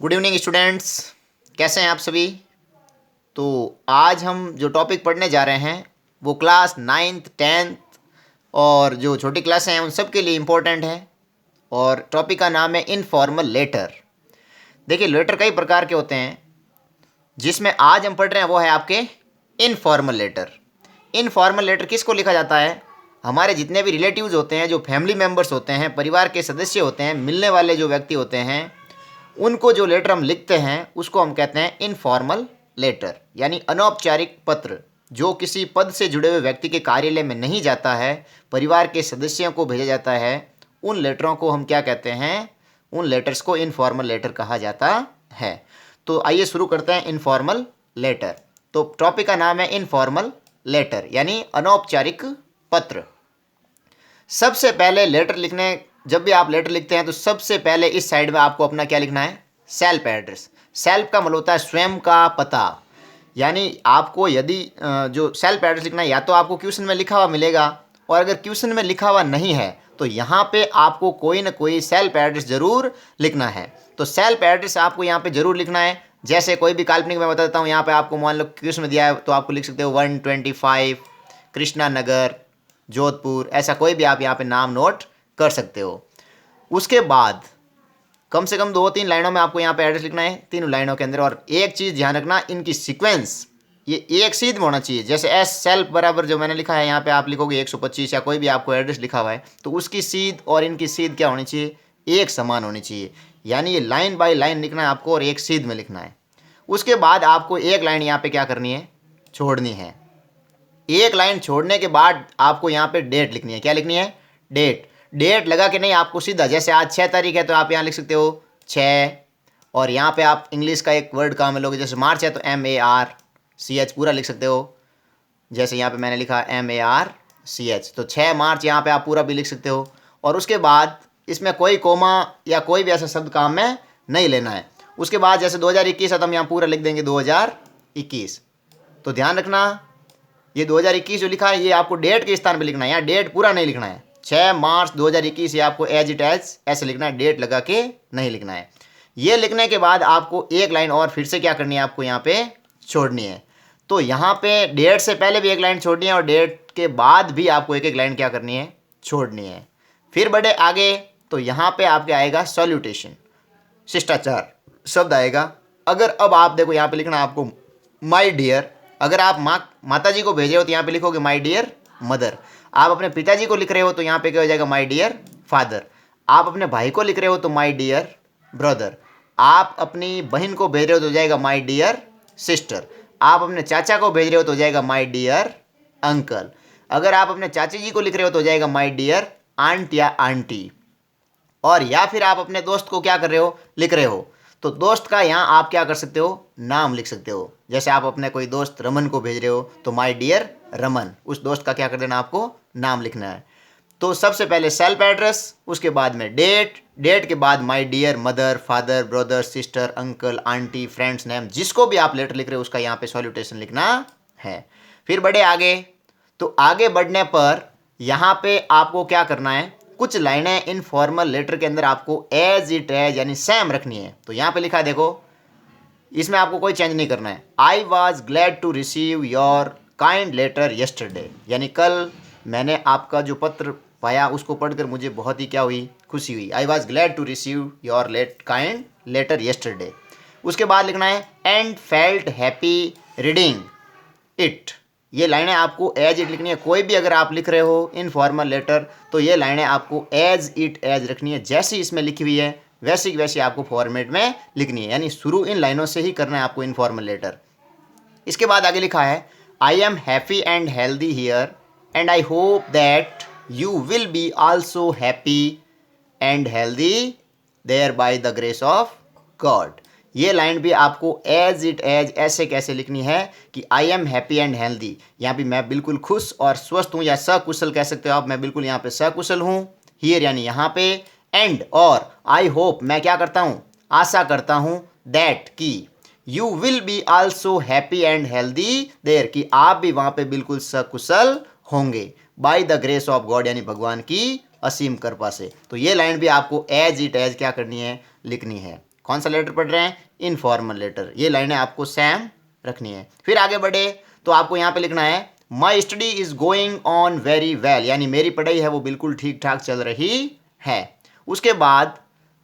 Good evening students, कैसे हैं आप सभी। तो आज हम जो टॉपिक पढ़ने जा रहे हैं वो क्लास 9th 10th और जो छोटी क्लासें हैं उन सब के लिए इम्पोर्टेंट है। और टॉपिक का नाम है इनफॉर्मल लेटर। देखिए, लेटर कई प्रकार के होते हैं, जिसमें आज हम पढ़ रहे हैं वो है आपके इनफॉर्मल लेटर। इनफॉर्मल लेटर किसको लिखा जाता है? हमारे जितने भी रिलेटिव्स होते हैं, जो फैमिली मेम्बर्स होते हैं, परिवार के सदस्य होते हैं, मिलने वाले जो व्यक्ति होते हैं, उनको जो लेटर हम लिखते हैं उसको हम कहते हैं इनफॉर्मल लेटर, यानी अनौपचारिक पत्र, जो किसी पद से जुड़े हुए व्यक्ति के कार्यालय में नहीं जाता है, परिवार के सदस्यों को भेजा जाता है। उन लेटरों को हम क्या कहते हैं? उन लेटर्स को इनफॉर्मल लेटर कहा जाता है। तो आइए शुरू करते हैं इनफॉर्मल लेटर। तो टॉपिक का नाम है इनफॉर्मल लेटर, यानी अनौपचारिक पत्र। सबसे पहले लेटर लिखने, जब भी आप लेटर लिखते हैं तो सबसे पहले इस साइड में आपको अपना क्या लिखना है? Self address. सेल्फ का मतलब होता है स्वयं का पता, यानी आपको यदि जो सेल्फ एड्रेस लिखना है, या तो आपको क्वेश्चन में लिखा हुआ मिलेगा, और अगर क्वेश्चन में लिखा हुआ नहीं है तो यहाँ पे आपको कोई ना कोई सेल्फ एड्रेस जरूर लिखना है। तो सेल्फ एड्रेस आपको यहाँ पे जरूर लिखना है। जैसे कोई भी काल्पनिक मैं बता देता हूँ, यहाँ पे आपको मान लो क्वेश्चन में दिया है तो आपको लिख सकते हो 125 कृष्णा नगर जोधपुर, ऐसा कोई भी आप यहाँ पे नाम नोट कर सकते हो। उसके बाद कम से कम 2-3 लाइनों में आपको यहाँ पे एड्रेस लिखना है, 3 लाइनों के अंदर। और एक चीज़ ध्यान रखना, इनकी सीक्वेंस ये एक सीध में होना चाहिए। जैसे एस सेल्फ बराबर जो मैंने लिखा है यहाँ पे आप लिखोगे 125, या कोई भी आपको एड्रेस लिखा हुआ है तो उसकी सीध और इनकी सीध क्या होनी चाहिए? एक समान होनी चाहिए। यानी ये लाइन बाय लाइन लिखना है आपको और एक सीध में लिखना है। उसके बाद आपको एक लाइन यहाँ पे क्या करनी है? छोड़नी है। एक लाइन छोड़ने के बाद आपको यहाँ पे डेट लिखनी है। क्या लिखनी है? डेट। डेट लगा के नहीं, आपको सीधा, जैसे आज 6 तारीख है तो आप यहाँ लिख सकते हो 6, और यहाँ पे आप इंग्लिश का एक वर्ड काम लोगे, जैसे मार्च है तो MARCH पूरा लिख सकते हो। जैसे यहाँ पे मैंने लिखा MARCH, तो 6 मार्च यहाँ पे आप पूरा भी लिख सकते हो। और उसके बाद इसमें कोई कोमा या कोई भी ऐसा शब्द काम में नहीं लेना है। उसके बाद जैसे 2021 है तो हम यहाँ पूरा लिख देंगे 2021। तो ध्यान रखना, ये 2021 जो लिखा है ये आपको डेट के स्थान पे लिखना है, यहाँ डेट पूरा नहीं लिखना है। 6 मार्च 2021 ये आपको एज इट एज ऐसे लिखना है, डेट लगा के नहीं लिखना है। ये लिखने के बाद आपको एक लाइन और फिर से क्या करनी है? आपको यहाँ पे छोड़नी है। तो यहाँ पे डेट से पहले भी एक लाइन छोड़नी है और डेट के बाद भी आपको एक एक लाइन क्या करनी है? छोड़नी है। फिर बढ़े आगे तो यहाँ पे आपके आएगा सॉल्यूटेशन, शिष्टाचार शब्द आएगा। अगर अब आप देखो यहाँ पे लिखना आपको माई डियर। अगर आप माता जी को भेज रहे हो तो यहाँ पे लिखोगे माई डियर मदर। आप अपने पिताजी को लिख रहे हो तो यहाँ पे क्या हो जाएगा? My dear father. आप अपने भाई को लिख रहे हो तो माई डियर ब्रदर। आप अपनी बहन को भेज रहे हो तो हो जाएगा माई डियर सिस्टर। आप अपने चाचा को भेज रहे हो तो हो जाएगा माई डियर अंकल। अगर आप अपने चाची जी को लिख रहे हो तो हो जाएगा माई डियर आंट या आंटी। और या फिर आप अपने दोस्त को क्या कर रहे हो? लिख रहे हो, तो दोस्त का यहाँ आप क्या कर सकते हो? नाम लिख सकते हो। जैसे आप अपने कोई दोस्त रमन को भेज रहे हो तो माय डियर रमन, उस दोस्त का क्या कर देना? आपको नाम लिखना है। तो सबसे पहले सेल्फ एड्रेस, उसके बाद में डेट, डेट के बाद my dear mother father brother sister uncle aunty friends name, जिसको भी आप लेटर लिख रहे हो उसका यहाँ पे सॉल्यूटेशन लिखना है। फिर बढ़े आगे, तो आगे बढ़ने पर यहाँ पे आपको क्या करना है? कुछ लाइनें इनफॉर्मल लेटर के अंदर आपको एज इट एज यानी सेम रखनी है। तो यहाँ पे लिखा है, देखो, इसमें आपको कोई चेंज नहीं करना है। I was glad to receive your kind letter yesterday, यानी कल मैंने आपका जो पत्र पाया उसको पढ़कर मुझे बहुत ही क्या हुई? खुशी हुई। I was glad to receive your kind letter yesterday. उसके बाद लिखना है and felt happy reading it. ये लाइनें आपको एज इट लिखनी है। कोई भी अगर आप लिख रहे हो इनफॉर्मल लेटर तो ये लाइनें आपको एज इट एज रखनी है, जैसी इसमें लिखी हुई है वैसी की वैसी आपको फॉर्मेट में लिखनी है, यानी शुरू इन लाइनों से ही करना है आपको इनफॉर्मल लेटर। इसके बाद आगे लिखा है I am happy and healthy here and I hope that you will be also happy and healthy there by the grace of God. ये लाइन भी आपको एज इट एज ऐसे कैसे लिखनी है कि आई एम हैप्पी एंड हेल्दी, यहाँ भी मैं बिल्कुल खुश और स्वस्थ हूँ, या सकुशल कह सकते हो आप, मैं बिल्कुल यहाँ पे सकुशल हूँ। हियर यानी यहाँ पे, एंड और आई होप मैं क्या करता हूँ? आशा करता हूँ, दैट की you will be also happy and healthy there, कि आप भी वहाँ पे बिल्कुल सकुशल होंगे, by the grace of God यानी भगवान की असीम कृपा से। तो ये लाइन भी आपको एज इट एज क्या करनी है? लिखनी है। कौन सा लेटर पढ़ रहे हैं? Informal letter. ये लाइनें आपको सेम रखनी है। फिर आगे बढ़े तो आपको यहाँ पे लिखना है my study is going on very well, यानी मेरी पढ़ाई है वो बिल्कुल ठीक ठाक चल रही है। उसके बाद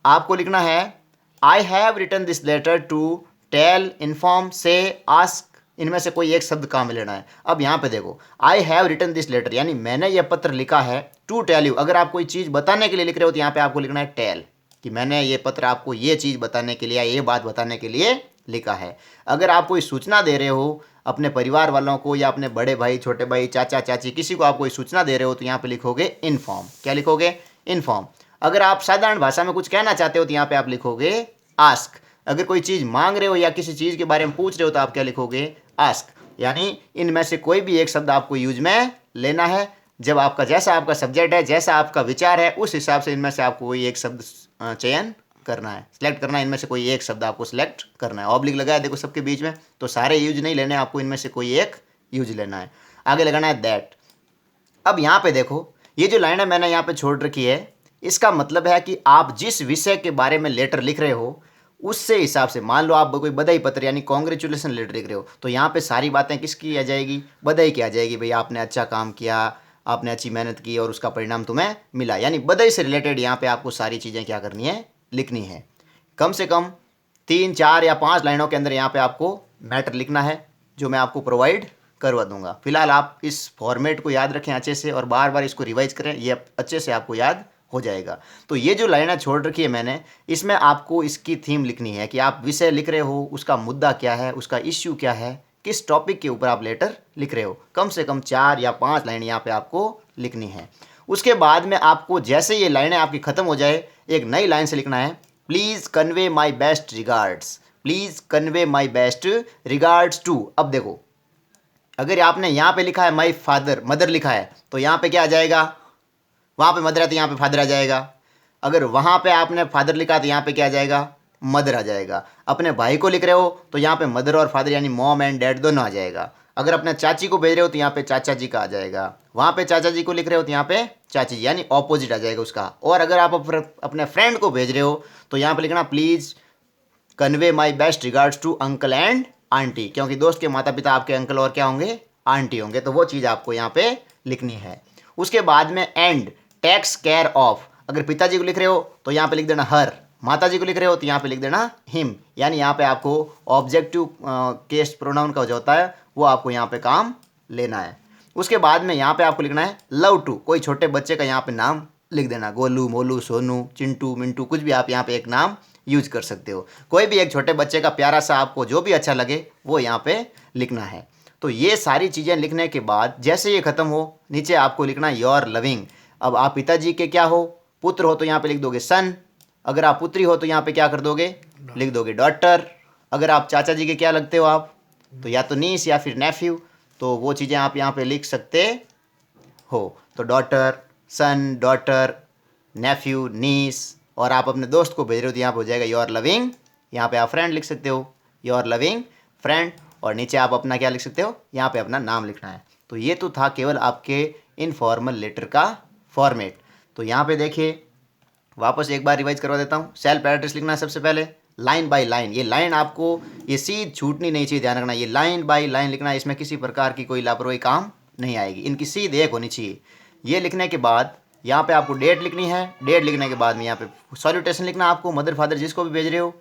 आपको लिखना है I have written this letter to tell, inform, say, ask, इनमें से कोई एक शब्द काम में लेना है। अब यहाँ पे देखो I have written this letter, यानी मैंने यह पत्र लिखा है, टू टेल यू, अगर आप कोई चीज़ बताने के लिए लिख रहे हो तो यहाँ पे आपको लिखना है टेल, कि मैंने ये पत्र आपको ये चीज़ बताने के लिए या ये बात बताने के लिए लिखा है। अगर आप कोई सूचना दे रहे हो अपने परिवार वालों को या अपने बड़े भाई, छोटे भाई, चाचा चाची, किसी को आप कोई सूचना दे रहे हो तो यहाँ पे लिखोगे इन्फॉर्म। क्या लिखोगे? इन्फॉर्म। अगर आप साधारण भाषा में कुछ कहना चाहते हो तो यहाँ पे आप लिखोगे आस्क। अगर कोई चीज़ मांग रहे हो या किसी चीज़ के बारे में पूछ रहे हो तो आप क्या लिखोगे? आस्क। यानी इनमें से कोई भी एक शब्द आपको यूज में लेना है। जब आपका जैसा आपका सब्जेक्ट है, जैसा आपका विचार है, उस हिसाब से इनमें से आपको कोई एक शब्द चयन करना है, सिलेक्ट करना है। इनमें से कोई एक शब्द आपको सिलेक्ट करना है। ऑब्लिक लगाया देखो सबके बीच में, तो सारे यूज नहीं लेने, आपको इनमें से कोई एक यूज लेना है। आगे लगाना है दैट। अब यहाँ पे देखो ये जो लाइन है मैंने यहाँ पे छोड़ रखी है, इसका मतलब है कि आप जिस विषय के बारे में लेटर लिख रहे हो उससे हिसाब से, मान लो आप कोई बधाई पत्र यानी कॉन्ग्रेचुलेसन लेटर लिख रहे हो तो यहाँ पे सारी बातें किसकी आ जाएगी? बधाई की आ जाएगी। भाई आपने अच्छा काम किया, आपने अच्छी मेहनत की और उसका परिणाम तुम्हें मिला, यानी बधाई से रिलेटेड यहाँ पे आपको सारी चीज़ें क्या करनी है? लिखनी है। कम से कम 3, 4 या 5 लाइनों के अंदर यहाँ पे आपको मैटर लिखना है, जो मैं आपको प्रोवाइड करवा दूंगा। फिलहाल आप इस फॉर्मेट को याद रखें अच्छे से और बार बार इसको रिवाइज करें, ये अच्छे से आपको याद हो जाएगा। तो ये जो लाइनें छोड़ रखी है मैंने, इसमें आपको इसकी थीम लिखनी है कि आप विषय लिख रहे हो, उसका मुद्दा क्या है, उसका इश्यू क्या है, किस टॉपिक के ऊपर आप लेटर लिख रहे हो। कम से कम 4 या 5 लाइन यहाँ पे आपको लिखनी है। उसके बाद में आपको जैसे ये लाइनें आपकी ख़त्म हो जाए, एक नई लाइन से लिखना है please convey my best regards, please convey my best regards to. अब देखो अगर आपने यहाँ पे लिखा है माई फादर, मदर लिखा है तो यहाँ पे क्या आ जाएगा? वहाँ पे मदर है तो यहाँ पे फादर आ जाएगा। अगर वहाँ पे आपने फादर लिखा तो यहाँ पे क्या आ जाएगा? मदर आ जाएगा। अपने भाई को लिख रहे हो तो यहाँ पे मदर और फादर यानी मॉम एंड डैड दोनों आ जाएगा। अगर अपने चाची को भेज रहे हो तो यहाँ पे चाचा जी का आ जाएगा। वहाँ पे चाचा जी को लिख रहे हो तो यहाँ पे चाची जी, यानी ऑपोजिट आ जाएगा उसका। और अगर आप अपने फ्रेंड को भेज रहे हो तो यहाँ पे लिखना please convey my best regards to uncle and aunty, क्योंकि दोस्त के माता पिता आपके अंकल और क्या होंगे? आंटी होंगे। तो वो चीज़ आपको यहाँ पे लिखनी है। उसके बाद में एंड टेक्स केयर ऑफ, अगर पिताजी को लिख रहे हो तो यहाँ पे लिख देना हर, माता जी को लिख रहे हो तो यहाँ पे लिख देना हिम, यानी यहाँ पे आपको ऑब्जेक्टिव केस प्रोनाउन का जो होता है वो आपको यहाँ पे काम लेना है। उसके बाद में यहाँ पे आपको लिखना है लव टू, कोई छोटे बच्चे का यहाँ पे नाम लिख देना, गोलू, मोलू, सोनू, चिंटू, मिंटू, कुछ भी आप यहाँ पे एक नाम यूज कर सकते हो। कोई भी एक छोटे बच्चे का प्यारा सा आपको जो भी अच्छा लगे वो यहाँ पे लिखना है। तो ये सारी चीज़ें लिखने के बाद जैसे ये ख़त्म हो, नीचे आपको लिखना योर लविंग। अब आप पिताजी के क्या हो? पुत्र हो तो यहाँ पे लिख दोगे सन। अगर आप पुत्री हो तो यहाँ पे क्या कर दोगे? लिख दोगे डॉटर। अगर आप चाचा जी के क्या लगते हो आप, तो या तो नीस या फिर नेफ्यू, तो वो चीज़ें आप यहाँ पे लिख सकते हो। तो डॉटर, सन, डॉटर, नेफ्यू, नीस। और आप अपने दोस्त को भेज रहे हो तो यहाँ पे हो जाएगा योर लविंग। यहाँ पे आप फ्रेंड लिख सकते हो, योर लविंग फ्रेंड। और नीचे आप अपना क्या लिख सकते हो? यहाँ पे अपना नाम लिखना है। तो ये तो था केवल आपके इनफॉर्मल लेटर का फॉर्मेट। तो यहाँ पे देखिए वापस एक बार रिवाइज करवा देता हूँ। सेल्फ एड्रेस लिखना है सबसे पहले, लाइन बाय लाइन। ये लाइन आपको ये सीध छूटनी नहीं चाहिए, ध्यान रखना। ये लाइन बाय लाइन लिखना है, इसमें किसी प्रकार की कोई लापरवाही काम नहीं आएगी, इनकी सीध एक होनी चाहिए। ये लिखने के बाद यहाँ पे आपको डेट लिखनी है। डेट लिखने के बाद में यहाँ पे सॉल्यूटेशन लिखना है आपको, मदर फादर जिसको भी भेज रहे हो।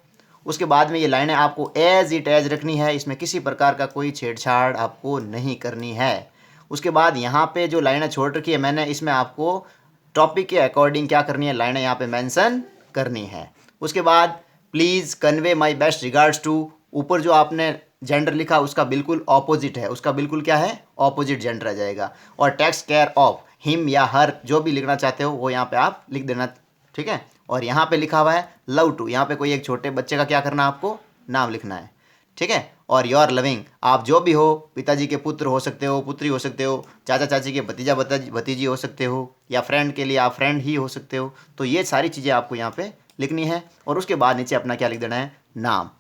उसके बाद में ये लाइनें आपको एज इट एज रखनी है, इसमें किसी प्रकार का कोई छेड़छाड़ आपको नहीं करनी है। उसके बाद यहाँ पे जो लाइनें छोड़ रखी है मैंने, इसमें आपको टॉपिक के अकॉर्डिंग क्या करनी है? लाइनें यहाँ पे मेंशन करनी है। उसके बाद please convey my best regards to, ऊपर जो आपने जेंडर लिखा उसका बिल्कुल ऑपोजिट है, उसका बिल्कुल क्या है? ऑपोजिट जेंडर आ जाएगा। और टेक्स केयर ऑफ, हिम या हर जो भी लिखना चाहते हो वो यहाँ पे आप लिख देना, ठीक है। और यहाँ पे लिखा हुआ है लव टू, यहाँ पे कोई एक छोटे बच्चे का क्या करना है? आपको नाम लिखना है, ठीक है। और योर लविंग, आप जो भी हो, पिताजी के पुत्र हो सकते हो, पुत्री हो सकते हो, चाचा चाची के भतीजा भतीजी हो सकते हो, या फ्रेंड के लिए आप फ्रेंड ही हो सकते हो। तो ये सारी चीज़ें आपको यहाँ पे लिखनी है। और उसके बाद नीचे अपना क्या लिख देना है? नाम।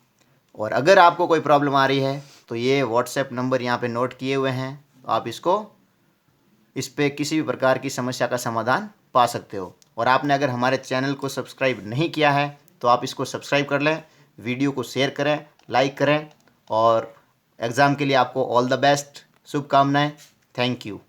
और अगर आपको कोई प्रॉब्लम आ रही है तो ये व्हाट्सएप नंबर यहाँ पे नोट किए हुए हैं, आप इस पर किसी भी प्रकार की समस्या का समाधान पा सकते हो। और आपने अगर हमारे चैनल को सब्सक्राइब नहीं किया है तो आप इसको सब्सक्राइब कर लें, वीडियो को शेयर करें, लाइक करें और एग्ज़ाम के लिए आपको ऑल द बेस्ट, शुभकामनाएं। Thank you.